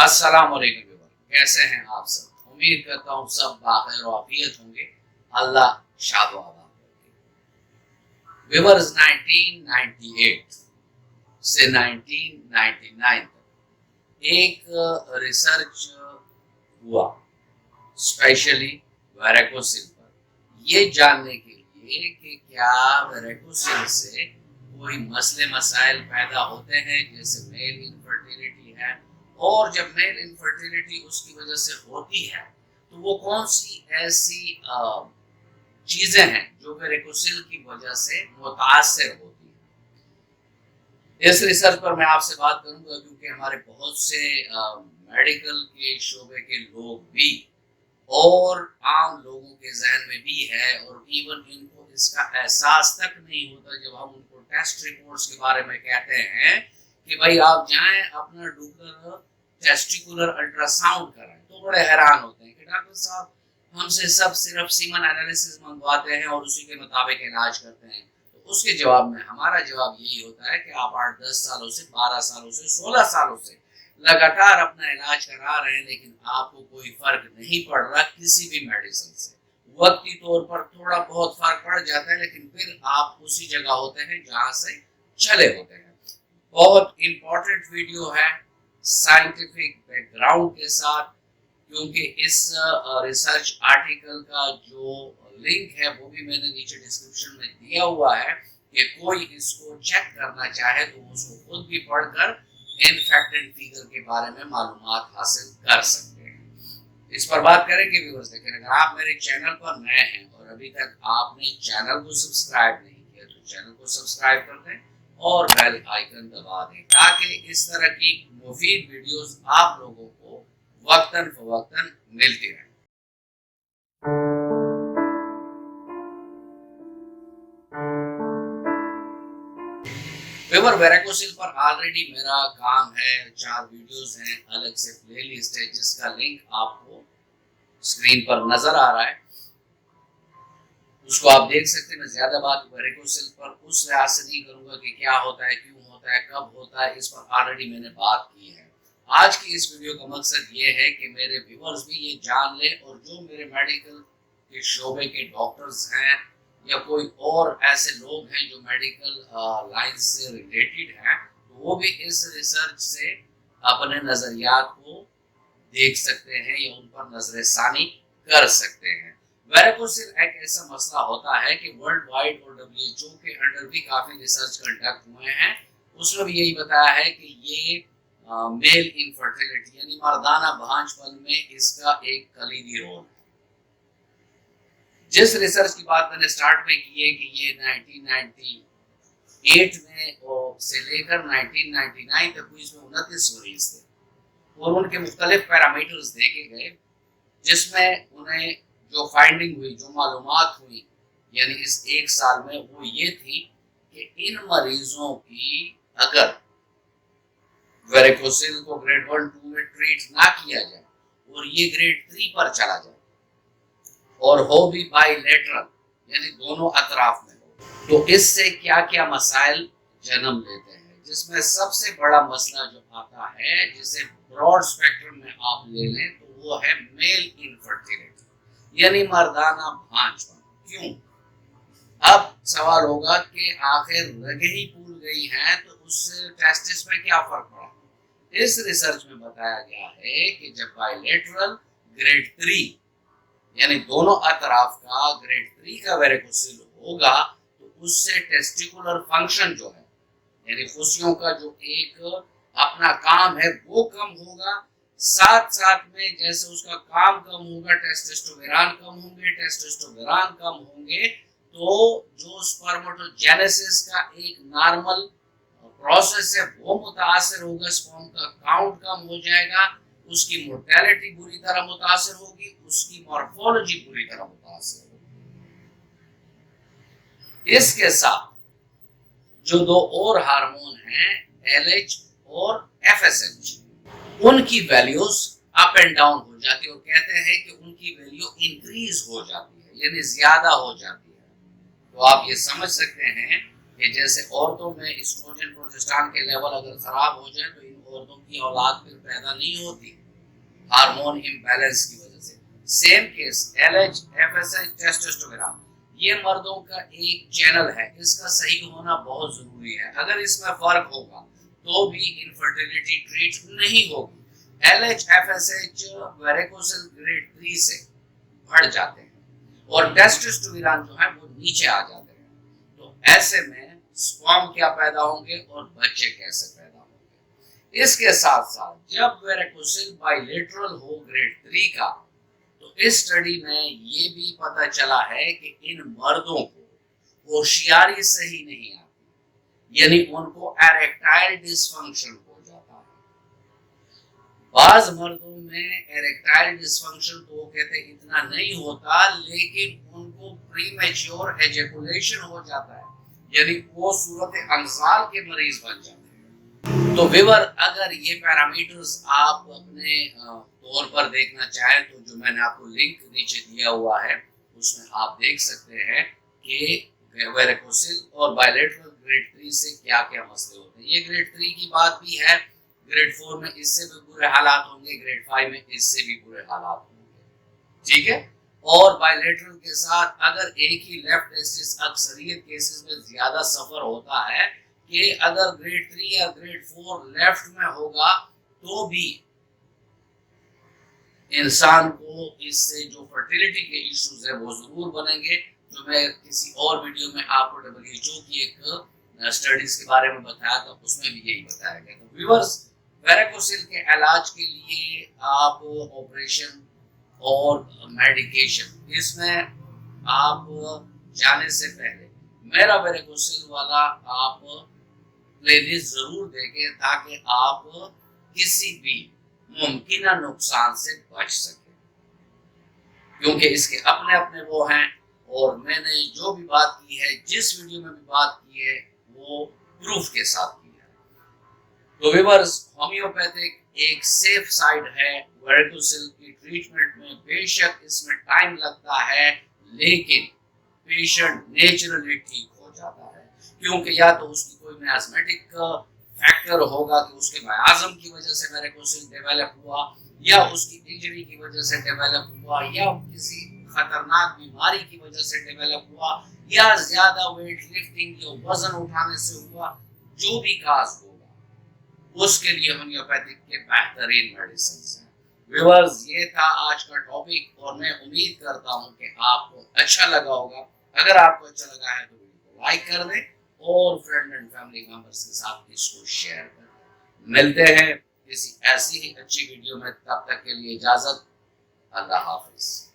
السلام علیکم ویور، کیسے ہیں آپ سب؟ امید کرتا ہوں سب بخیر و عافیت ہوں گے، اللہ شاد و آباد رکھے۔ ویورز 1998 سے 1999 تک ایک ریسرچ ہوا اسپیشلی ویریکوسل پر، یہ جاننے کے لیے کہ کیا ویریکوسل سے کوئی مسئلے مسائل پیدا ہوتے ہیں، جیسے میل انفرٹیلٹی ہے، اور جب میل انفرٹیلٹی اس کی وجہ سے ہوتی ہے تو وہ کون سی ایسی چیزیں ہیں جو ویریکوسل کی وجہ سے متاثر ہوتی ہیں۔ اس ریسرچ پر میں آپ سے بات کروں گا کیونکہ ہمارے بہت سے میڈیکل کے شعبے کے لوگ بھی اور عام لوگوں کے ذہن میں بھی ہے، اور ایون ان کو اس کا احساس تک نہیں ہوتا جب ہم ان کو ٹیسٹ رپورٹس کے بارے میں کہتے ہیں کہ بھائی آپ جائیں اپنا ڈاکٹر ٹیسٹیکولر الٹرا ساؤنڈ کرائیں، تو بڑے حیران ہوتے ہیں کہ ڈاکٹر صاحب ہم سے سب صرف سیمن انالیسس منگواتے ہیں اور اسی کے مطابق علاج کرتے ہیں۔ تو اس کے جواب میں ہمارا جواب یہی ہوتا ہے کہ آپ 8-10 سالوں سے 12 سالوں سے 16 سالوں سے لگاتار اپنا علاج کرا رہے ہیں، لیکن آپ کو کوئی فرق نہیں پڑ رہا کسی بھی میڈیسن سے۔ وقتی طور پر تھوڑا بہت فرق پڑ جاتا ہے، لیکن پھر آپ اسی جگہ ہوتے ہیں جہاں سے چلے ہوتے ہیں۔ بہت امپورٹنٹ ویڈیو ہے سائنٹیفک بیک گراؤنڈ کے ساتھ، کیونکہ اس ریسرچ آرٹیکل کا جو لنک ہے وہ بھی میں نے نیچے ڈسکرپشن میں دیا ہوا ہے کہ کوئی اس کو چیک کرنا چاہے تو اس کو خود بھی پڑھ کر انفیکٹڈ فیگر کے بارے میں معلومات حاصل کر سکتے ہیں۔ اس پر بات کریں گے ویورز، لیکن اگر آپ میرے چینل پر نئے ہیں اور ابھی تک آپ نے چینل کو سبسکرائب نہیں کیا تو چینل کو سبسکرائب کر دیں اور بیل آئیکن دبا دیں تاکہ اس طرح کی مفید ویڈیوز آپ لوگوں کو وقتاً فوقتاً ملتی رہیں۔ ویریکوسل پر آلریڈی میرا کام ہے، 4 ویڈیوز ہیں، الگ سے پلے لسٹ ہے جس کا لنک آپ کو اسکرین پر نظر آ رہا ہے، اس کو آپ دیکھ سکتے ہیں۔ میں زیادہ بات ویریکوسل پر اس لحاظ سے نہیں کروں گا کہ کیا ہوتا ہے، کیوں ہوتا ہے، کب ہوتا ہے، اس پر آلریڈی میں نے بات کی ہے۔ آج کی اس ویڈیو کا مقصد یہ ہے کہ میرے ویورز بھی یہ جان لیں، اور جو میرے میڈیکل کے شعبے کے ڈاکٹرز ہیں یا کوئی اور ایسے لوگ ہیں جو میڈیکل لائن سے ریلیٹڈ ہیں، تو وہ بھی اس ریسرچ سے اپنے نظریات کو دیکھ سکتے ہیں یا ان پر نظر ثانی کر سکتے ہیں۔ ویریکوسل ایک ایسا مسئلہ ہوتا ہے کہ ورلڈ وائڈ اور WHO کے انڈر بھی کافی ریسرچ کنڈکٹ ہوئے ہیں، اس میں بھی یہی بتایا ہے کہ یہ میل انفرٹیلٹی یعنی مردانہ بھانج پن میں اس کا ایک کلیدی رول ہے۔ جس ریسرچ کی بات میں نے سٹارٹ میں کی ہے کہ یہ 1998 میں سے لے کر 1999 تک ہوئی، اس میں 29 مریض تھے اور ان کے مختلف پیرامیٹرز دیکھے گئے، جس میں انہیں جو فائنڈنگ ہوئی، جو معلومات ہوئی یعنی اس 1 سال میں، وہ یہ تھی کہ ان مریضوں کی اگر ویریکوسل کو گریڈ 1-2 میں ٹریٹ نہ کیا جائے اور یہ گریڈ 3 پر چلا جائے اور ہو بھی بائی لیٹرل یعنی دونوں اطراف میں ہو، تو اس سے کیا کیا مسائل جنم لیتے ہیں، جس میں سب سے بڑا مسئلہ جو آتا ہے جسے براڈ اسپیکٹرم میں آپ لے لیں تو وہ ہے میل انفرٹیلٹی یعنی مردانہ بھانج پن۔ کیوں؟ اب سوال ہوگا کہ آخر رگیں ہی پھول گئی ہیں تو اس سے ٹیسٹس میں کیا فرق پڑا؟ اس ریسرچ میں بتایا گیا ہے کہ جب بائیلیٹرل گریڈ 3 یعنی دونوں اطراف کا گریڈ 3 کا ویریکوسل ہوگا تو اس سے ٹیسٹیکولر فنکشن جو ہے یعنی خصیوں کا جو ایک اپنا کام ہے وہ کم ہوگا، ساتھ ساتھ میں جیسے اس کا کام کم ہوگا ٹیسٹوسٹیرون کم ہوں گے، ٹیسٹوسٹیرون کم ہوں گے تو جو سپرمٹوجینیسس کا ایک نارمل پروسیس ہے وہ متاثر ہوگا، سپرم کا کاؤنٹ کم ہو جائے گا، اس کی مورٹیلٹی بری طرح متاثر ہوگی، اس کی مارفولوجی بری طرح متاثر ہوگی۔ اس کے ساتھ جو 2 اور ہارمون ہیں LH اور FSH، ان کی ویلیوز اپ اینڈ ڈاؤن ہو جاتی ہے، اور کہتے ہیں کہ ان کی ویلیو انکریز ہو جاتی ہے یعنی زیادہ ہو جاتی ہے۔ تو آپ یہ سمجھ سکتے ہیں کہ جیسے عورتوں میں ایسٹروجن پروجسٹرون کے لیول اگر خراب ہو جائے تو ان عورتوں کی اولاد پھر پیدا نہیں ہوتی ہارمون امبیلنس کی وجہ سے. Same case LH FSH testosterone یہ مردوں کا ایک چینل ہے, اس کا صحیح ہونا بہت ضروری ہے. اگر اس میں فرق ہوگا تو بھی انفرٹیلیٹی ٹریٹ نہیں ہوگی. LH FSH ویریکوسل گریڈ 3 سے بڑھ جاتے ہیں اور ٹیسٹوسٹیرون جو ہے وہ نیچے آ جاتے ہیں. تو ایسے میں سپرم کیا پیدا ہوں گے اور بچے کیسے پیدا ہوں گے. اس کے ساتھ ساتھ جب ویریکوسل بائیلیٹرل ہو گریڈ 3 کا, تو اس اسٹڈی میں یہ بھی پتہ چلا ہے کہ ان مردوں کو ہوشیاری صحیح نہیں آتی, یعنی ان کو ایریکٹائل ڈس فنکشن ہو جاتا ہے. بعض مردوں میں ایریکٹائل ڈس فنکشن تو وہ کہتے ہیں اتنا نہیں ہوتا, لیکن ان کو پری میچور ایجیکولیشن ہو جاتا ہے, یعنی وہ صورت انزال کے مریض بن جاتے ہیں. تو ویور اگر یہ پیرامیٹرز آپ اپنے طور پر دیکھنا چاہیں تو جو میں نے آپ کو لنک نیچے دیا ہوا ہے اس میں آپ دیکھ سکتے ہیں کہ ویریکوسل اور بائیلیٹرل گریڈ 3 سے کیا کیا مسئلے ہوتے ہیں. یہ گریڈ 3 کی بات بھی ہے, گریڈ 4 میں اس سے بھی برے حالات ہوں گے, گریڈ 5 میں اس سے بھی برے حالات ہوں گے. ٹھیک ہے. اور بائیلیٹرل کے ساتھ اگر ایک ہی لیفٹ ٹیسٹس اکثریت کیسز میں زیادہ سفر ہوتا ہے کہ اگر گریڈ 3 یا گریڈ 4 لیفٹ میں ہوگا تو بھی انسان کو اس سے جو فرٹیلیٹی کے ایشوز ہیں وہ ضرور بنیں گے, جو میں کسی اور ویڈیو میں آپ کو WHO کی ایک اسٹڈیز کے بارے میں بتایا تھا, اس میں بھی یہی بتایا گیا. تو ویورز ویریکوسل کے علاج کے لیے آپ آپریشن اور میڈیکیشن, اس میں آپ جانے سے پہلے میرا ویریکوسل والا آپ پلے لسٹ ضرور دیکھیں تاکہ آپ کسی بھی ممکنہ نقصان سے بچ سکیں, کیونکہ اس کے اپنے اپنے وہ ہیں. اور میں نے جو بھی بات کی ہے, جس ویڈیو میں بھی بات کی ہے, وہ پروف کے ساتھ کی ہے. تو ویورز ہومیوپیتھک ایک سیف سائڈ ہے ویریکوسل کی ٹریٹمنٹ میں. بے شک اس میں ٹائم لگتا ہے, لیکن پیشنٹ نیچرلی ٹھیک ہو جاتا ہے, کیونکہ یا تو اس کی کوئی میازمیٹک فیکٹر ہوگا کہ اس کے میازم کی وجہ سے ویریکوسل ڈیولپ ہوا, یا اس کی انجری کی وجہ سے ڈیولپ ہوا, یا کسی خطرناک بیماری کی وجہ سے ڈیولپ ہوا, یا زیادہ ویٹ لفٹنگ یا وزن اٹھانے سے ہوا. جو بھی کاز ہوگا اس کے لیے ہومیوپیتھک کے بہترین میڈیسنز ہیں. ویورز یہ تھا آج کا ٹاپک, اور میں امید کرتا ہوں کہ آپ کو اچھا لگا ہوگا. اگر آپ کو اچھا لگا ہے تو ویڈیو کو لائک کر دیں اور فرینڈ اینڈ فیملی ممبرس کے ساتھ اس کو شیئر کریں. ملتے ہیں کسی ایسی ہی اچھی ویڈیو میں, تب تک کے لیے اجازت. اللہ حافظ.